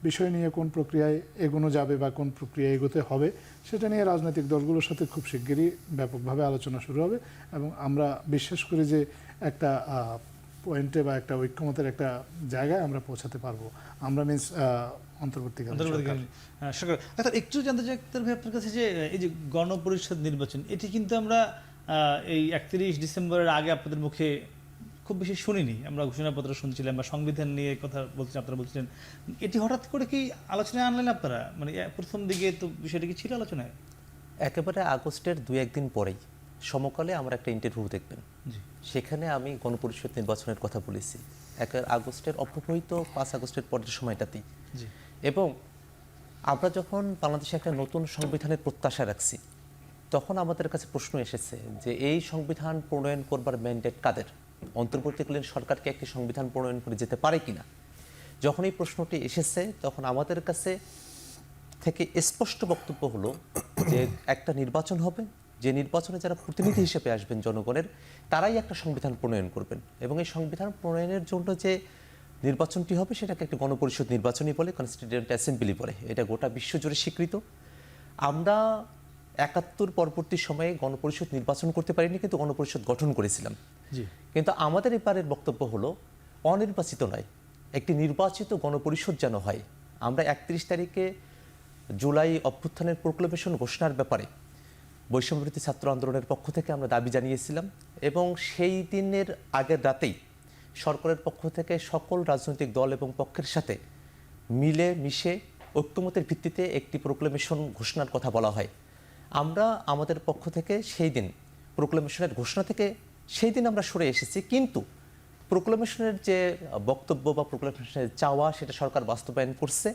বিষয় নিয়ে কোন প্রক্রিয়ায় এগোনো যাবে বা কোন প্রক্রিয়ায় এগোতে হবে, সেটা নিয়ে রাজনৈতিক দলগুলোর সাথে খুব শিগগিরই ব্যাপকভাবে আলোচনা শুরু হবে। এবং আমরা বিশ্বাস করি যে একটা পয়েন্টে বা একটা ঐক্যমতের একটা জায়গায় আমরা পৌঁছাতে পারবো। আমরা অন্তর্বর্তীকালীন সরকার। আচ্ছা, একটু জানতে চাই ভাই আপনার কাছে যে এই যে গণপরিষদ নির্বাচন, এটি কিন্তু আমরা এই 31 ডিসেম্বরের আগে আপনাদের মুখে খুব বেশি শুনিনি। আমরা ঘোষণাপত্র শুনছিলাম বা সংবিধান নিয়ে কথা বলছিলেন, আপনারা বলছিলেন। এটি হঠাৎ করে কি আলোচনায় আনলেন আপনারা? মানে প্রথম দিকে তো বিষয়টা কি ছিল আলোচনায়? একেবারে আগস্টের 2-1 দিন পরেই সমকালে আমরা একটা ইন্টারভিউ দেখবেন, সেখানে আমি গণপরিষদ নির্বাচনের কথা বলেছি আগস্টের অব্যবহিত 5 আগস্টের পরের সময়টাতেই। এবং আমরা যখন বাংলাদেশে একটা নতুন সংবিধানের প্রত্যাশা রাখছি, তখন আমাদের কাছে প্রশ্ন এসেছে যে এই সংবিধান প্রণয়ন করবার ম্যান্ডেট কাদের? অন্তর্বর্তীকালীন সরকারকে একটি সংবিধান প্রণয়ন করে যেতে পারে কিনা? যখন এই প্রশ্নটি এসেছে, তখন আমাদের কাছে থেকে স্পষ্ট বক্তব্য হলো যে একটা নির্বাচন হবে, যে নির্বাচনে যারা প্রতিনিধি হিসেবে আসবেন জনগণের, তারাই একটা সংবিধান প্রণয়ন করবেন। এবং এই সংবিধান প্রণয়নের জন্য যে নির্বাচনটি হবে সেটাকে একটা গণপরিষদ নির্বাচনই বলে, কনস্টিটিউয়েন্ট অ্যাসেম্বলি বলে। এটা গোটা বিশ্বজুড়ে স্বীকৃত। আমরা 71 পরবর্তী সময়ে গণপরিষদ নির্বাচন করতে পারিনি, কিন্তু গণপরিষদ গঠন করেছিলাম। কিন্তু আমাদের এবারের বক্তব্য হলো অনির্বাচিত নয়, একটি নির্বাচিত গণপরিষদ যেন হয়। আমরা 31 তারিখে জুলাই অভ্যুত্থানের প্রোক্লেমেশন ঘোষণার ব্যাপারে বৈষম্যবিরোধী ছাত্র আন্দোলনের পক্ষ থেকে আমরা দাবি জানিয়েছিলাম, এবং সেই দিনের আগের রাতেই সরকারের পক্ষ থেকে সকল রাজনৈতিক দল এবং পক্ষের সাথে মিলে মিশে ঐক্যমতের ভিত্তিতে একটি প্রোক্লেমেশন ঘোষণার কথা বলা হয়। আমরা আমাদের পক্ষ থেকে সেই দিন প্রোক্লেমেশনের ঘোষণা থেকে সেই দিন আমরা সরে এসেছি, কিন্তু প্রোক্লামেশনের যে বক্তব্য বা প্রোক্লামেশনের চাওয়া সেটা সরকার বাস্তবায়ন করছে,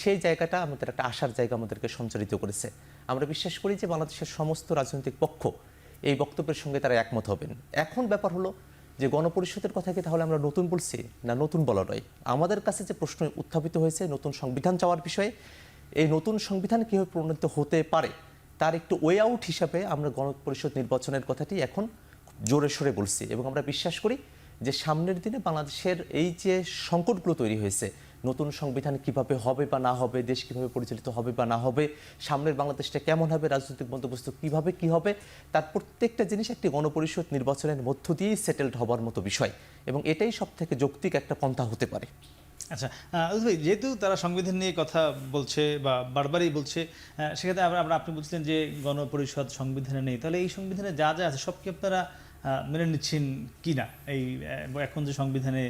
সেই জায়গাটা আমাদের একটা আশার জায়গা আমাদেরকে সঞ্চারিত করেছে। আমরা বিশ্বাস করি যে বাংলাদেশের সমস্ত রাজনৈতিক পক্ষ এই বক্তব্যের সঙ্গে তারা একমত হবেন। এখন ব্যাপার হলো যে গণপরিষদের কথা কি তাহলে আমরা নতুন বলছি না নতুন বলা নয়? আমাদের কাছে যে প্রশ্ন উত্থাপিত হয়েছে নতুন সংবিধান চাওয়ার বিষয়ে, এই নতুন সংবিধান কীভাবে প্রণীত হতে পারে তার একটু ওয়ে আউট হিসাবে আমরা গণপরিষদ নির্বাচনের কথাটি এখন জোরে সোরে বলছি। এবং আমরা বিশ্বাস করি যে সামনের দিনে বাংলাদেশের এই যে সংকটগুলো তৈরি হয়েছে, নতুন সংবিধান কিভাবে হবে বা না হবে, দেশ কিভাবে পরিচালিত হবে বা না হবে, সামনের বাংলাদেশটা কেমন হবে, রাজনৈতিক বন্দোবস্ত কিভাবে কি হবে, তার প্রত্যেকটা জিনিস একটি গণপরিষদ নির্বাচনের মধ্য দিয়েই সেটেলড হবার মতো বিষয়, এবং এটাই সব থেকে যৌক্তিক একটা পন্থা হতে পারে। আচ্ছা ভাই, যেহেতু তারা সংবিধান নিয়ে কথা বলছে বা বারবারই বলছে, সেক্ষেত্রে আপনি বলছিলেন যে গণপরিষদ সংবিধানে নেই, তাহলে এই সংবিধানে যা যা আছে সব কি আপনারা মেনে নিচ্ছেন কি না? এই এখন যে সংবিধানে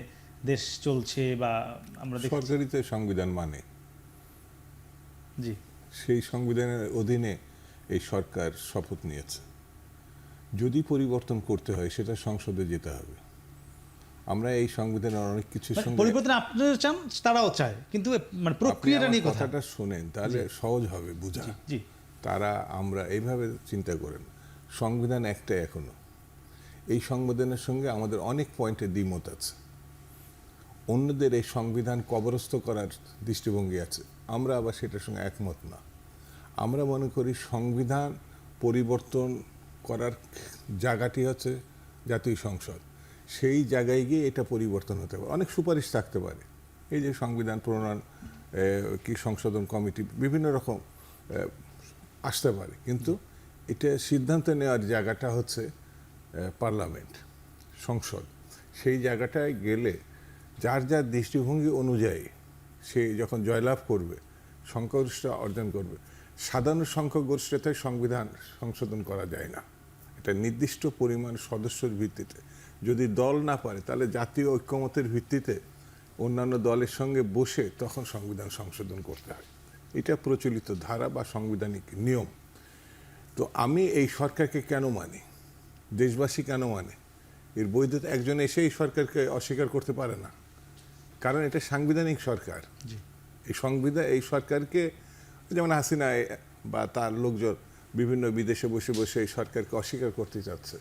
দেশ চলছে বা আমরা সরকারিতে সংবিধান মানে, জি, সেই সংবিধানের অধীনে এই সরকার শপথ নিয়েছে। যদি পরিবর্তন করতে হয় সেটা সংসদে যেতে হবে। আমরা এই সংবিধানের অনেক কিছু পরিবর্তন আপনারা চান, তারাও চায়, কিন্তু মানে প্রক্রিয়াটা নিয়ে কথাটা শুনেন তাহলে সহজ হবে বোঝা। জি, তারা আমরা এইভাবে চিন্তা করেন, সংবিধান একটাই এখনো। এই সংবিধানের সঙ্গে আমাদের অনেক পয়েন্টে দ্বিমত আছে। অন্যদের এই সংবিধান কবরস্থ করার দৃষ্টিভঙ্গি আছে, আমরা আবার সেটার সঙ্গে একমত না। আমরা মনে করি সংবিধান পরিবর্তন করার জায়গাটি হচ্ছে জাতীয় সংসদ। সেই জায়গায় গিয়ে এটা পরিবর্তন হতে পারে, অনেক সুপারিশ থাকতে পারে। এই যে সংবিধান প্রণয়ন কি সংশোধন কমিটি বিভিন্ন রকম আসতে পারে, কিন্তু এটা সিদ্ধান্ত নেওয়ার জায়গাটা হচ্ছে পার্লামেন্ট, সংসদ। সেই জায়গাটায় গেলে যার যার দৃষ্টিভঙ্গি অনুযায়ী সে যখন জয়লাভ করবে, সংখ্যাগরিষ্ঠতা অর্জন করবে, সাধারণ সংখ্যাগরিষ্ঠতায় সংবিধান সংশোধন করা যায় না। এটা নির্দিষ্ট পরিমাণ সদস্যের ভিত্তিতে, যদি দল না পারে তাহলে জাতীয় ঐক্যমতের ভিত্তিতে অন্যান্য দলের সঙ্গে বসে তখন সংবিধান সংশোধন করতে হয়। এটা প্রচলিত ধারা বা সাংবিধানিক নিয়ম। তো আমি এই সরকারকে কেন মানি, দেশবাসী কেন মানে, এর বৈধতা একজন এসে এই সরকারকে অস্বীকার করতে পারে না, কারণ এটা সাংবিধানিক সরকার। এই সরকারকে, যেমন হাসিনা বা তার লোকজন বিভিন্ন বিদেশে বসে বসে এই সরকারকে অস্বীকার করতে চাচ্ছে,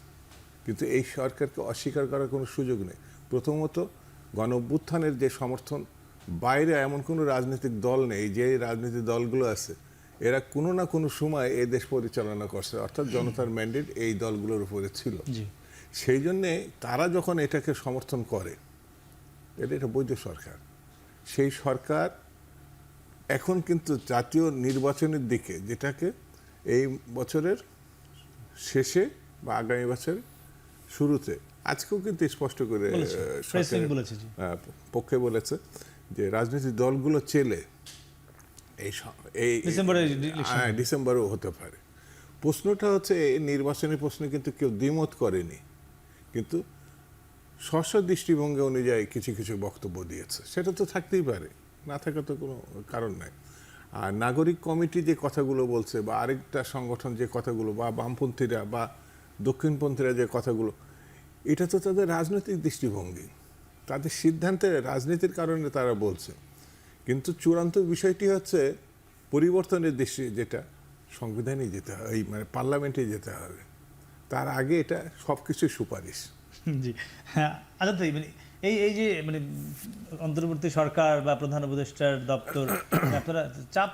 কিন্তু এই সরকারকে অস্বীকার করার কোনো সুযোগ নেই। প্রথমত গণ অভ্যুত্থানের যে সমর্থন, বাইরে এমন কোনো রাজনৈতিক দল নেই, যে রাজনৈতিক দলগুলো আছে এরা কোনো না কোনো সময় এই দেশ পরিচালনা করছে, অর্থাৎ জনতার ম্যান্ডেট এই দলগুলোর উপরে ছিল। সেই জন্যে তারা যখন এটাকে সমর্থন করে, এটা বৈধ সরকার। সেই সরকার এখন কিন্তু জাতীয় নির্বাচনের দিকে, যেটাকে এই বছরের শেষে বা আগামী বছরের শুরুতে, আজকেও কিন্তু স্পষ্ট করে পক্ষে বলেছে যে রাজনৈতিক দলগুলো চেলে এই ডিসেম্বরেও হতে পারে। প্রশ্নটা হচ্ছে, এই নির্বাচনী প্রশ্নে কিন্তু কেউ দ্বিমত করেনি, কিন্তু স্ব দৃষ্টিভঙ্গি অনুযায়ী কিছু কিছু বক্তব্য দিয়েছে। সেটা তো থাকতেই পারে, না থাকার তো কোনো কারণ নাই। আর নাগরিক কমিটি যে কথাগুলো বলছে, বা আরেকটা সংগঠন যে কথাগুলো, বা বামপন্থীরা বা দক্ষিণপন্থীরা যে কথাগুলো, এটা তো তাদের রাজনৈতিক দৃষ্টিভঙ্গি, তাদের সিদ্ধান্তের রাজনীতির কারণে তারা বলছে। কিন্তু চূড়ান্ত বিষয়টি হচ্ছে পরিবর্তনের দৃষ্টি, যেটা সংবিধানে যেতে হবে, এই মানে পার্লামেন্টে যেতে হবে। তার আগে এটা সব কিছুই সুপারিশ। জি, হ্যাঁ। আচ্ছা, মানে এই যে মানে অন্তর্বর্তী সরকার বা প্রধান উপদেষ্টার দপ্তর, আপনারা চাপ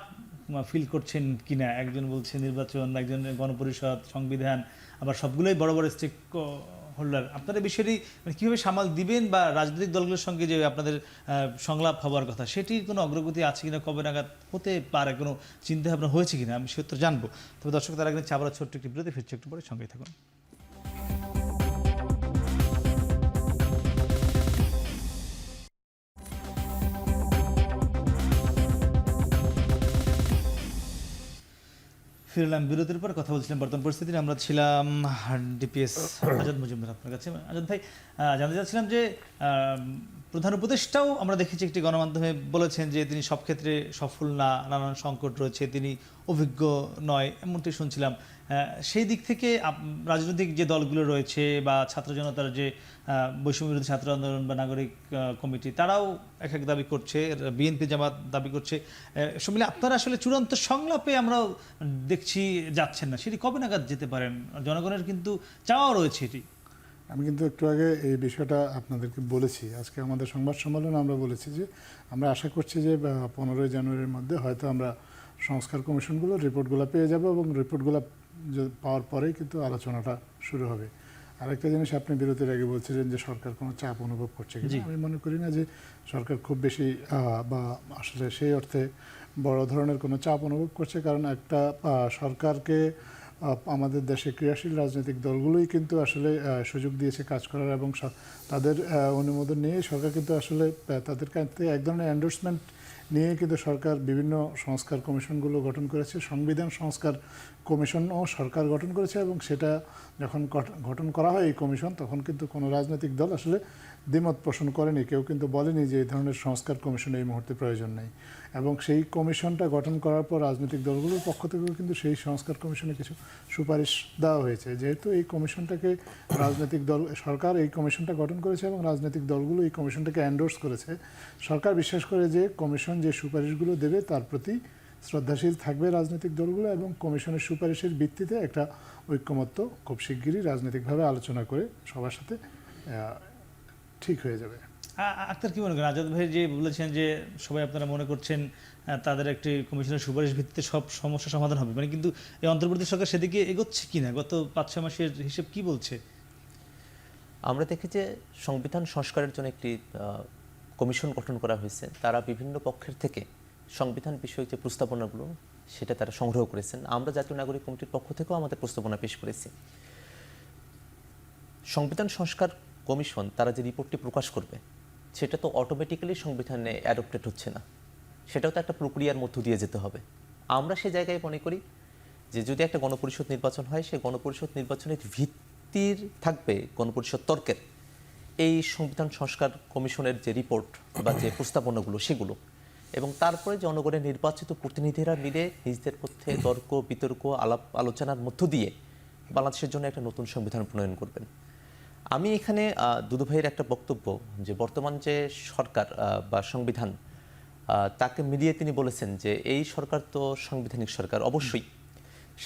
ফিল করছেন কিনা? একজন বলছে নির্বাচন, একজন গণপরিষদ, সংবিধান, আবার সবগুলোই বড় বড় স্টেক হোল্ডার। আপনারা বিষয়টি মানে কীভাবে সামাল দিবেন, বা রাজনৈতিক দলগুলোর সঙ্গে যে আপনাদের সংলাপ হওয়ার কথা, সেটির কোনো অগ্রগতি আছে কিনা, কবে নাগাদ হতে পারে, কোনো চিন্তা ভাবনা হয়েছে কিনা, আমি সে উত্তর জানবো। তবে দর্শক, তার আগে আবার ছোট্ট একটি বিরতি, ফিরছে একটু পরে, সঙ্গেই থাকুন। ফিরলাম বিরতির পর। কথা বলছিলাম বর্তমান পরিস্থিতি। আমরা ছিলাম ডিপিএস আজাদ মজুমদার আপনার কাছে। আজাদ ভাই, জানতে চাচ্ছিলাম যে প্রধান উপদেষ্টাও আমরা দেখেছি একটি গণমাধ্যমে বলেছেন যে তিনি সব ক্ষেত্রে সফল না, নানান সংকট রয়েছে, তিনি অভিজ্ঞ নয়, এমনটি শুনছিলাম। সেই দিক থেকে রাজনৈতিক যে দলগুলো রয়েছে বা ছাত্র জনতার যে বৈষম্য বিরোধী ছাত্র আন্দোলন বা নাগরিক কমিটি, তারাও এক এক দাবি করছে, বিএনপি জামাত দাবি করছে, সব মিলে আপনারা আসলে চূড়ান্ত সংলাপে আমরাও দেখছি যাচ্ছেন না। সেটি কবে নাগাদ যেতে পারেন? জনগণের কিন্তু চাওয়া রয়েছে এটি। আমি কিন্তু একটু আগে এই বিষয়টা আপনাদেরকে বলেছি, আজকে আমাদের সংবাদ সম্মেলনে আমরা বলেছি যে আমরা আশা করছি যে 15 জানুয়ারির মধ্যে হয়তো আমরা সংস্কার কমিশনগুলো রিপোর্টগুলো পেয়ে যাব এবং রিপোর্টগুলো পাওয়ার পরেই কিন্তু আলোচনাটা শুরু হবে। আরেকটা জিনিস, আপনি বিরতির আগে বলছিলেন যে সরকার কোনো চাপ অনুভব করছে কিনা। আমি মনে করি না যে সরকার খুব বেশি বা আসলে সেই অর্থে বড় ধরনের কোনো চাপ অনুভব করছে, কারণ একটা সরকারকে আমাদের দেশে ক্রিয়াশীল রাজনৈতিক দলগুলোই কিন্তু আসলে সুযোগ দিয়েছে কাজ করার, এবং তাদের অনুমোদন নিয়ে সরকার কিন্তু আসলে তাদের কাছ থেকে এক ধরনের এন্ডোর্সমেন্ট নিয়ে কিন্তু সরকার বিভিন্ন সংস্কার কমিশনগুলো গঠন করেছে। সংবিধান সংস্কার কমিশনও সরকার গঠন করেছে, এবং সেটা যখন গঠন করা হয় এই কমিশন, তখন কিন্তু কোনো রাজনৈতিক দল আসলে দ্বিমত পোষণ করেনি, কেউ কিন্তু বলেনি যে এই ধরনের সংস্কার কমিশন এই মুহূর্তে প্রয়োজন নেই। এবং সেই কমিশনটা গঠন করার পর রাজনৈতিক দলগুলোর পক্ষ থেকেও কিন্তু সেই সংস্কার কমিশনে কিছু সুপারিশ দেওয়া হয়েছে। যেহেতু এই কমিশনটাকে রাজনৈতিক দল, সরকার এই কমিশনটা গঠন করেছে এবং রাজনৈতিক দলগুলো এই কমিশনটাকে এন্ডোর্স করেছে, সরকার বিশ্বাস করে যে কমিশন যে সুপারিশগুলো দেবে তার প্রতি শ্রদ্ধাশীল থাকবে রাজনৈতিক দলগুলো, এবং কমিশনের সুপারিশের ভিত্তিতে একটা ঐক্যমত্য খুব শিগগিরই রাজনৈতিকভাবে আলোচনা করে সবার সাথে ঠিক হয়ে যাবে। আক্তার, কি মনে করেন? আজাদ ভাই যে বলেছেন যে সবাই আপনারা মনে করছেন তাদের একটি কমিশনের সুপারিশ ভিত্তিতে সব সমস্যা সমাধান হবে, মানে কিন্তু এই অন্তর্বর্তী সরকার সেদিকে এগোচ্ছে কিনা? গত 5-6 মাসের হিসেব কি বলছে? আমরা দেখি যে সংবিধান সংস্কারের জন্য একটি কমিশন গঠন করা হয়েছে। তারা বিভিন্ন পক্ষের থেকে সংবিধান বিষয়ক যে প্রস্তাবনাগুলো সেটা তারা সংগ্রহ করেছেন। আমরা জাতীয় নাগরিক কমিটির পক্ষ থেকেও আমাদের প্রস্তাবনা পেশ করেছি। সংবিধান সংস্কার কমিশন তারা যে রিপোর্টটি প্রকাশ করবে সেটা তো অটোমেটিক্যালি সংবিধানে অ্যাডপ্টেড হচ্ছে না, সেটাও তো একটা প্রক্রিয়ার মধ্য দিয়ে যেতে হবে। আমরা সে জায়গায় মনে করি যে যদি একটা গণপরিষদ নির্বাচন হয়, সেই গণপরিষদ নির্বাচনের ভিত্তির থাকবে গণপরিষদ তর্কের এই সংবিধান সংস্কার কমিশনের যে রিপোর্ট বা যে প্রস্তাবনাগুলো সেগুলো, এবং তারপরে জনগণের নির্বাচিত প্রতিনিধিরা মিলে নিজেদের মধ্যে তর্ক বিতর্ক আলাপ আলোচনার মধ্য দিয়ে বাংলাদেশের জন্য একটা নতুন সংবিধান প্রণয়ন করবেন। আমি এখানে দুদু ভাইয়ের একটা বক্তব্য, যে বর্তমান যে সরকার বা সংবিধান তাকে মিলিয়ে তিনি বলেছেন যে এই সরকার তো সাংবিধানিক সরকার। অবশ্যই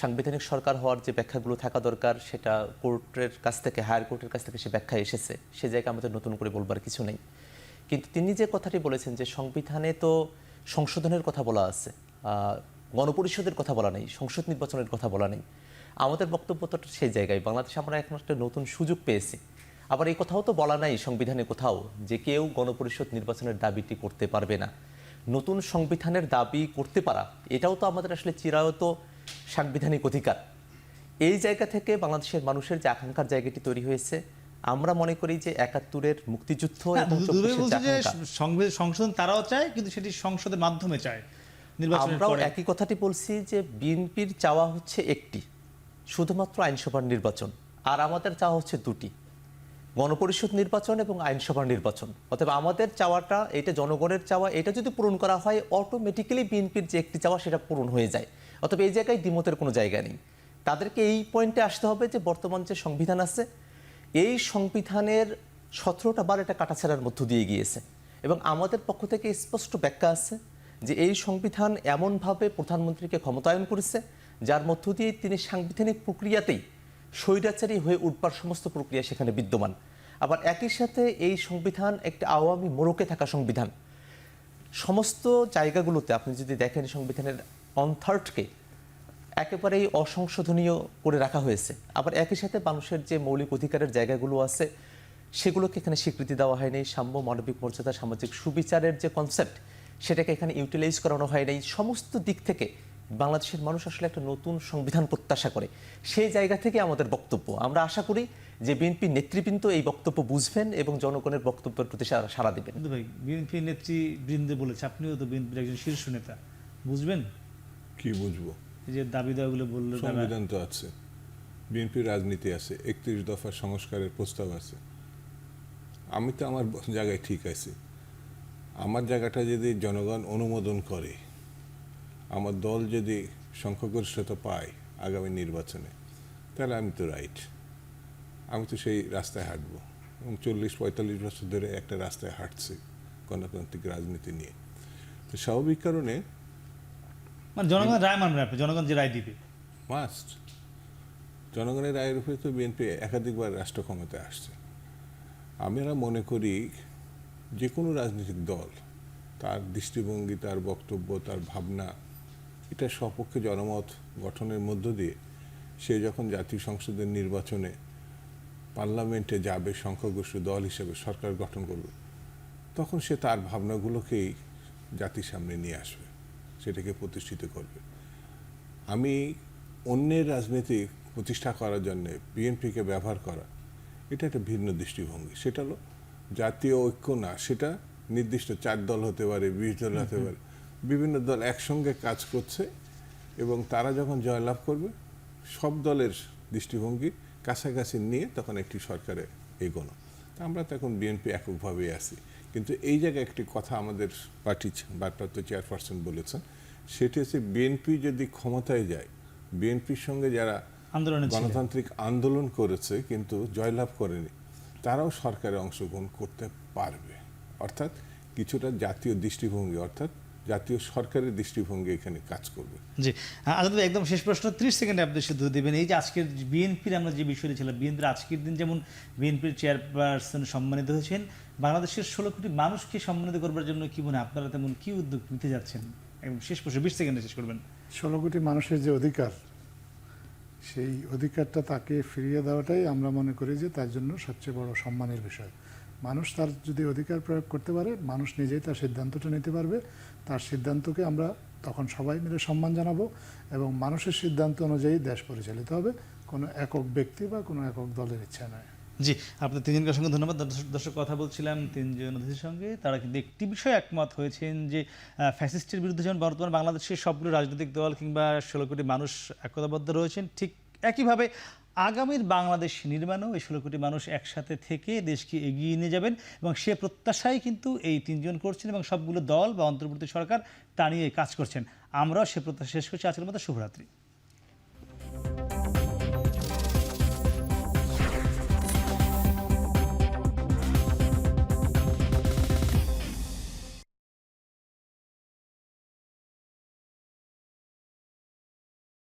সাংবিধানিক সরকার হওয়ার যে ব্যাখ্যাগুলো থাকা দরকার সেটা কোর্টের কাছ থেকে, হায়ার কোর্টের কাছ থেকে সে ব্যাখ্যা এসেছে, সে জায়গায় আমাদের নতুন করে বলবার কিছু নেই। কিন্তু তিনি যে কথাটি বলেছেন যে সংবিধানে তো সংশোধনের কথা বলা আছে, গণপরিষদের কথা বলা নেই, সংসদ নির্বাচনের কথা বলা নেই। আমাদের বক্তব্য তো সেই জায়গায়, বাংলাদেশে আমরা এখন একটা নতুন সুযোগ পেয়েছি। আবার এই কথাও তো বলা নাই সংবিধানে কোথাও যে কেউ গণপরিষদ নির্বাচনের দাবিটি করতে পারবে না। নতুন সংবিধানের দাবি করতে পারা এটাও তো আমাদের আসলে চিরায়ত সাংবিধানিক অধিকার। এই জায়গা থেকে বাংলাদেশের মানুষের যে আকাঙ্ক্ষার জায়গাটি তৈরি হয়েছে, আমরা মনে করি যে ৭১-এর মুক্তিযুদ্ধ এবং সংশোধন তারাও চায়, কিন্তু সেটি সংসদের মাধ্যমে চায়। আমরাও একই কথাটি বলছি যে বিএনপির চাওয়া হচ্ছে একটি, শুধুমাত্র আইনসভার নির্বাচন, আর আমাদের চাওয়া হচ্ছে দুটি, গণপরিষদ নির্বাচন এবং আইনসভার নির্বাচন। অতএব আমাদের চাওয়াটা, এটা জনগণের চাওয়া, এটা যদি পূরণ করা হয় অটোমেটিক্যালি বিএনপির যে একটি চাওয়া সেটা পূরণ হয়ে যায়। অতএব এই জায়গায় দ্বিমতের কোনো জায়গা নেই। তাদেরকে এই পয়েন্টে আসতে হবে যে বর্তমান যে সংবিধান আছে, এই সংবিধানের 17টা বার এটা কাটাছেড়ার মধ্য দিয়ে গিয়েছে, এবং আমাদের পক্ষ থেকে স্পষ্ট ব্যাখ্যা আছে যে এই সংবিধান এমনভাবে প্রধানমন্ত্রীকে ক্ষমতায়ন করেছে যার মধ্য দিয়ে তিনি সাংবিধানিক প্রক্রিয়াতেই স্বৈরাচারী হয়ে উঠবার সমস্ত প্রক্রিয়া সেখানে বিদ্যমান। আবার একই সাথে এই সংবিধান একটা আওয়ামী মোড়কে থাকা সংবিধান। সমস্ত জায়গাগুলোতে আপনি যদি দেখেন সংবিধানের 1/3কে একেবারেই অসংশোধনীয় করে রাখা হয়েছে। আবার একই সাথে মানুষের যে মৌলিক অধিকারের জায়গাগুলো আছে সেগুলোকে এখানে স্বীকৃতি দেওয়া হয়নি। সাম্য, মানবিক মর্যাদা, সামাজিক সুবিচারের যে কনসেপ্ট সেটাকে এখানে ইউটিলাইজ করানো হয় নাই। সমস্ত দিক থেকে বাংলাদেশের মানুষ আসলে একটা নতুন সংবিধান প্রত্যাশা করে। সেই জায়গা থেকে আমাদের বক্তব্য, আমরা আশা করি যে বিএনপি নেতৃবৃন্দ এই বক্তব্য বুঝবেন এবং জনগণের বক্তব্যের প্রতি সাড়া দেবেন। ভাই, বিএনপি নেতৃবৃন্দে বলেছে, আপনিও তো বিএনপির একজন শীর্ষ নেতা, বুঝবেন? কি বুঝবো? যে দাবি দেওয়াগুলো বললেন, সংবিধান তো আছে, বিএনপির রাজনীতি আছে, 31 দফা সংস্কারের প্রস্তাব আছে। আমি তো আমার জায়গায় ঠিক আছি। আমার জায়গাটা যদি জনগণ অনুমোদন করে, আমার দল যদি সংখ্যাগরিষ্ঠতা পায় আগামী নির্বাচনে, তাহলে আমি তো রাইট, আমি তো সেই রাস্তায় হাঁটবো এবং 40-45 বছর ধরে একটা রাস্তায় হাঁটছি গণতান্ত্রিক রাজনীতি নিয়ে। তো স্বাভাবিক কারণে মানে জনগণ রায় মানবে, আপনি জনগণ যে রায় দিবে মাস্ট, জনগণের রায়ের উপরে তো বিএনপি একাধিকবার রাষ্ট্র ক্ষমতায় আসছে। আমরা মনে করি যে কোনো রাজনৈতিক দল তার দৃষ্টিভঙ্গি, তার বক্তব্য, তার ভাবনা, এটা সপক্ষে জনমত গঠনের মধ্য দিয়ে সে যখন জাতীয় সংসদের নির্বাচনে পার্লামেন্টে যাবে, সংখ্যাগরিষ্ঠ দল হিসেবে সরকার গঠন করবে, তখন সে তার ভাবনাগুলোকেই জাতির সামনে নিয়ে আসবে, সেটাকে প্রতিষ্ঠিত করবে। আমি অন্যের রাজনীতি প্রতিষ্ঠা করার জন্যে বিএনপিকে ব্যবহার করা, এটা একটা ভিন্ন দৃষ্টিভঙ্গি। সেটা হলো জাতীয় ঐক্য না, সেটা নির্দিষ্ট 4 দল হতে পারে, 20 দল হতে পারে, বিভিন্ন দল একসঙ্গে কাজ করছে এবং তারা যখন জয়লাভ করবে সব দলের দৃষ্টিভঙ্গি কাছাকাছি নিয়ে তখন একটি সরকারে এগোনো। তা আমরা তো এখন বিএনপি এককভাবেই আছি, কিন্তু এই জায়গায় একটি কথা আমাদের পার্টির ভারপ্রাপ্ত চেয়ারপারসন বলেছেন, সেটি হচ্ছে বিএনপি যদি ক্ষমতায় যায়, বিএনপির সঙ্গে যারা আন্দোলনে ছিলেন, গণতান্ত্রিক আন্দোলন করেছে কিন্তু জয়লাভ করেনি, তারাও সরকারে অংশগ্রহণ করতে পারবে। অর্থাৎ কিছুটা জাতীয় দৃষ্টিভঙ্গি, অর্থাৎ জাতীয় সরকারের দৃষ্টিভঙ্গি এখানে কাজ করবে। জি। আজাদ ভাই, একদম শেষ প্রশ্ন, 30 সেকেন্ডে আপনি শুধু দেবেন। এই যে আজকের বিএনপির আমরা যে বিষয়টি ছিল, বিএনপির আজকের দিন যেমন বিএনপির চেয়ারপারসন সম্মানিত হয়েছেন, বাংলাদেশের 16 কোটি মানুষকে সম্মানিত করবার জন্য কি মনে হয় আপনারা তেমন কি উদ্যোগ নিতে যাচ্ছেন? একদম শেষ প্রশ্ন, 20 সেকেন্ডে শেষ করবেন। 16 কোটি মানুষের যে অধিকার, সেই অধিকারটা তাকে ফিরিয়ে দেওয়াটাই আমরা মনে করি যে তার জন্য সবচেয়ে বড় সম্মানের বিষয়। মানুষ তার যদি অধিকার প্রয়োগ করতে পারে, মানুষ নিজেই তার সিদ্ধান্তটা নিতে পারবে। তার সিদ্ধান্তকে আমরা তখন সবাই মিলে সম্মান জানাবো এবং মানুষের সিদ্ধান্ত অনুযায়ী দেশ পরিচালিত হবে, কোনো একক ব্যক্তি বা কোনো একক দলের ইচ্ছা নয়। জি, আপনার তিনজনকে অসংখ্য ধন্যবাদ। দর্শক, কথা বলছিলাম তিনজন অতিথির সঙ্গে, তারা কিন্তু একটি বিষয়ে একমত হয়েছেন যে ফ্যাসিস্টের বিরুদ্ধে যেমন বর্তমান বাংলাদেশের সবগুলো রাজনৈতিক দল কিংবা 16 কোটি মানুষ একতাবদ্ধ রয়েছেন, ঠিক একইভাবে আগামীর বাংলাদেশ নির্মাণেও এই 16 কোটি মানুষ একসাথে থেকে দেশকে এগিয়ে নিয়ে যাবেন এবং সে প্রত্যাশাই কিন্তু এই তিনজন করছেন এবং সবগুলো দল বা অন্তর্বর্তী সরকার তা নিয়ে কাজ করছেন। আমরাও সে প্রত্যাশা শেষ করছি। আজকের মতো শুভরাত্রি।